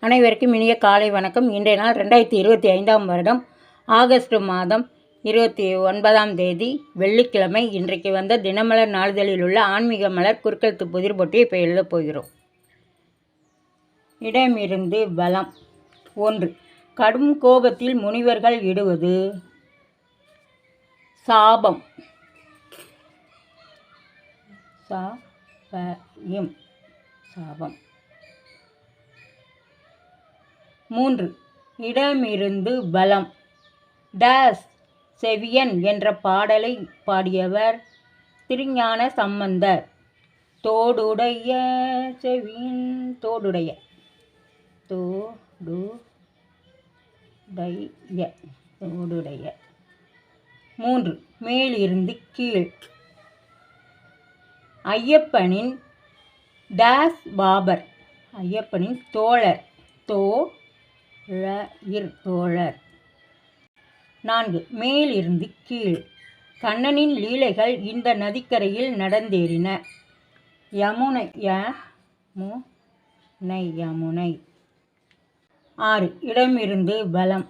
அனைவருக்கும் இனிய காலை வணக்கம். இன்றைய நாள் 2025 வருடம் ஆகஸ்ட் மாதம் 29ஆம் தேதி வெள்ளிக்கிழமை. இன்றைக்கு வந்த தினமலர் நாளிதழில் உள்ள ஆன்மீக மலர் குறுக்கெழுத்து புதிர் போட்டியை இப்போ எழுதப் போகிறோம். இடமிருந்து பலம். 1. கடும் கோபத்தில் முனிவர்கள் இடுவது சாபம். சாபம். 3. இடமிருந்து பலம். டேஸ் செவியன் என்ற பாடலை பாடியவர் திருஞான சம்பந்தர். தோடுடைய செவியன். தோடுடைய 3. மேலிருந்து கீழ். ஐயப்பனின் டேஸ் பாபர். ஐயப்பனின் தோழர். தோழர். 4. மேலிருந்து கீழ். கண்ணனின் லீலைகள் இந்த நதிக்கரையில் நடந்தேறின. யமுனை. 6. இடமிருந்து பலம்.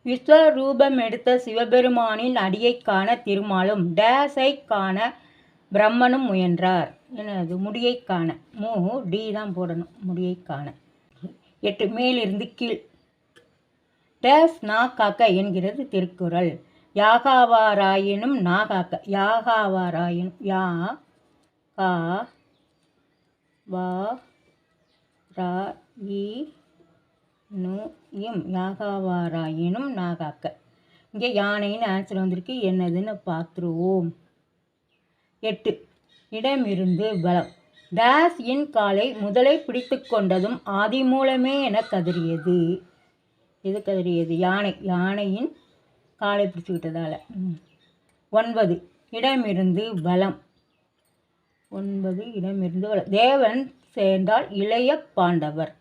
விஸ்வரூபமெடுத்த சிவபெருமானின் அடியைக் காண திருமாலும் டேஸை காண பிரம்மனும் முயன்றார். என்னது? முடியை காண. டி தான் போடணும். முடியை காண. 8. மேலிருந்து கீழ். டேஸ் நா காக்க என்கிறது திருக்குறள். யாகாவாராயினும் நா காக்க. யாகாவாராயினும் யாகாவாராயினும் நா காக்க. இங்கே யானைன்னு ஆன்சர் வந்திருக்கு. என்னதுன்னு பார்த்துருவோம். 8. இடமிருந்து பலம். டேஸ் இன் காலை முதலை பிடித்து கொண்டதும் ஆதிமூலமே என கதறியது. எது கதறியது? யானை. யானையின் காலை பிடிச்சுக்கிட்டதால. 9. இடமிருந்து பலம். 9. இடமிருந்து பலம். தேவன் சேர்ந்தால் இளைய பாண்டவர்.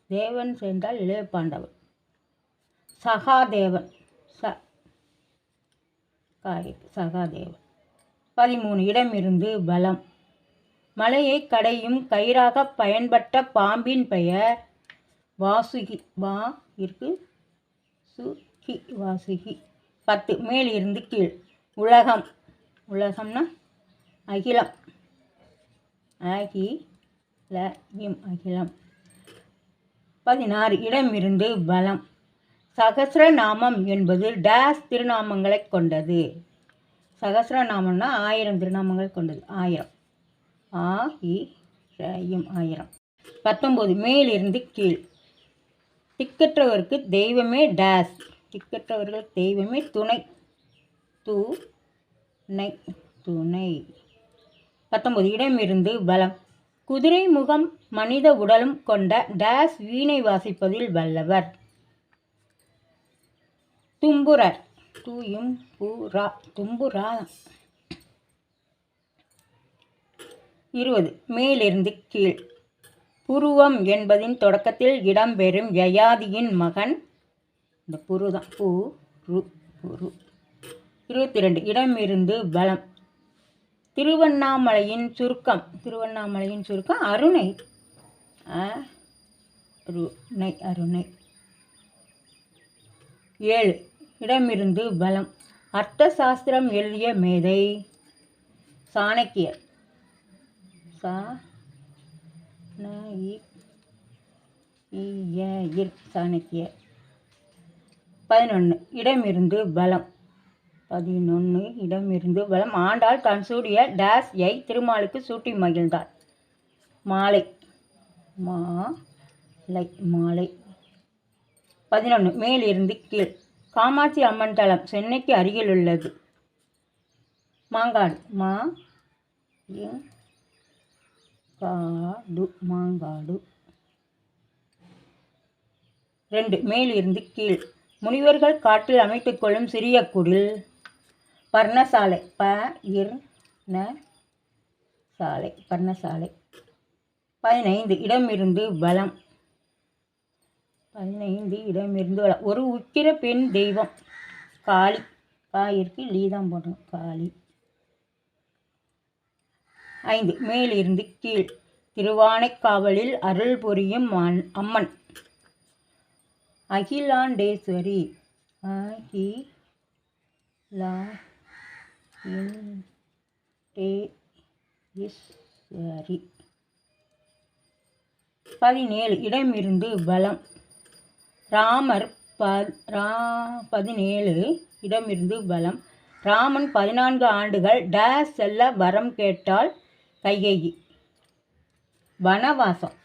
தேவன் சேர்ந்தால் இளைய பாண்டவர். சகாதேவன். சகாதேவன். 13. இடமிருந்து பலம். மலையை கடையும் கயிறாக பயன்பட்ட பாம்பின் பெயர் வாசுகி. வாசுகி. 10. மேலிருந்து கீழ். உலகம். உலகம்னா அகிலம். அகிலம். 16. இடமிருந்து பலம். சகஸ்ரநாமம் என்பது டேஸ் திருநாமங்களை கொண்டது. சகஸ்ரநாமம்னா 1000 திருநாமங்கள் கொண்டது. 1000. 19. மேலிருந்து கீழ். திக்கற்றவருக்கு தெய்வமே டேஸ். திக்கற்றவர்களுக்கு தெய்வமே துணை. துணை. 19. இடமிருந்து பலம். குதிரை முகம் மனித உடலும் கொண்ட டேஸ் வீணை வாசிப்பதில் வல்லவர். தும்புரர். தும்புரா. 20. மேலிருந்து கீழ். புருவம் என்பதின் தொடக்கத்தில் இடம்பெறும் யயாதியின் மகன். இந்த புரு தான். புரு. 22. இடமிருந்து பலம். திருவண்ணாமலையின் சுருக்கம். திருவண்ணாமலையின் சுருக்கம் அருணை. அருணை. 7. இடமிருந்து பலம். அர்த்த சாஸ்திரம் எழுதிய மேதை சாணக்கியர். சாணக்கியர். 11. இடமிருந்து பலம். 11. இடமிருந்து பலம். ஆண்டாள் தான் சூடிய டேஸ் ஐ திருமாலுக்கு சூட்டி மகிழ்ந்தாள். மாலை. மாலை. 11. மேலிருந்து கீழ். காமாட்சி அம்மன் தலம் சென்னைக்கு அருகில் உள்ளது. மாங்காடு. மாங்காடு. 2. மேலிருந்து கீழ். முனிவர்கள் காட்டில் அமைத்துக் கொள்ளும் சிறிய குடில் பர்ணசாலை. பர்ணசாலை. 15. இடமிருந்து பலம். 15. இடமிருந்து பலம். ஒரு உக்கிர பெண் தெய்வம் காளி. காயிற்கு லீதான் போடணும். காளி. 5. மேலிருந்து கீழ். திருவானைக்காவலில் அருள் புரியும் அம்மன். அகிலாண்டேஸ்வரி. அகிலாண்டேஸ்வரி. 17 இடமிருந்து பலம். ராமர் 17 இடமிருந்து பலம். ராமன் 14 ஆண்டுகள் டேஸ் செல்ல வரம் கேட்டால் கைகேயி. வனவாசம்.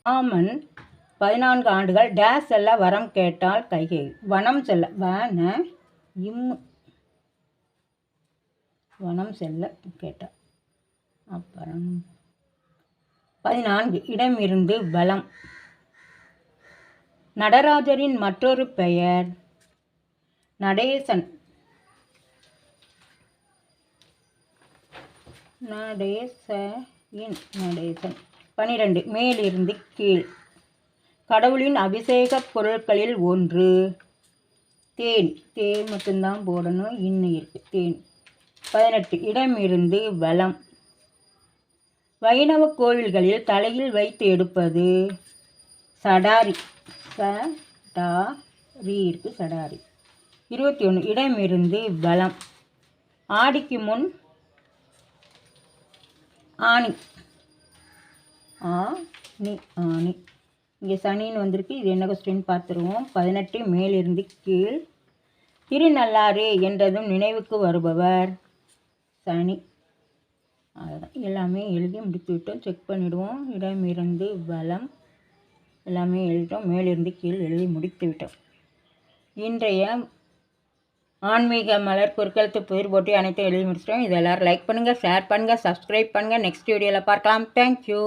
ராமன் 14 ஆண்டுகள் டேஸ் செல்ல வரம் கேட்டால் கைகேயி. வனம் செல்ல வனம் செல்ல கேட்டார். அப்புறம் 14 இடமிருந்து பலம். நடராஜரின் மற்றொரு பெயர் நடேசன். 12 மேலிருந்து கீழ். கடவுளின் அபிஷேக பொருட்களில் ஒன்று தேன். தேன் மட்டும்தான் போடணும், இன்னும் இருக்கு தேன். 18 இடமிருந்து பலம். வைணவ கோவில்களில் தலையில் வைத்து எடுப்பது சடாரி. இருக்கு சடாரி. 21 இடமிருந்து பலம். ஆடிக்கு முன் ஆணி. ஆணி. இங்கே சனின்னு வந்திருக்கு. இது என்ன கொஸ்டின் பார்த்துருவோம். 18 மேலிருந்து கீழ். திருநள்ளாறு என்றதும் நினைவுக்கு வருபவர் சனி. அதுதான் எல்லாமே எழுதி முடித்து விட்டோம். செக் பண்ணிவிடுவோம். இடமிருந்து பலம் எல்லாமே எழுதிட்டோம். மேலிருந்து கீழ் எழுதி முடித்து விட்டோம். இன்றைய ஆன்மீக மலர் குறுக்கெழுத்து புதிர் போட்டி அனைத்தும் எழுதி முடிச்சிட்டோம். இது எல்லோரும் லைக் பண்ணுங்கள், ஷேர் பண்ணுங்கள், சப்ஸ்கிரைப் பண்ணுங்கள். நெக்ஸ்ட் வீடியோவில் பார்க்கலாம். தேங்க்யூ.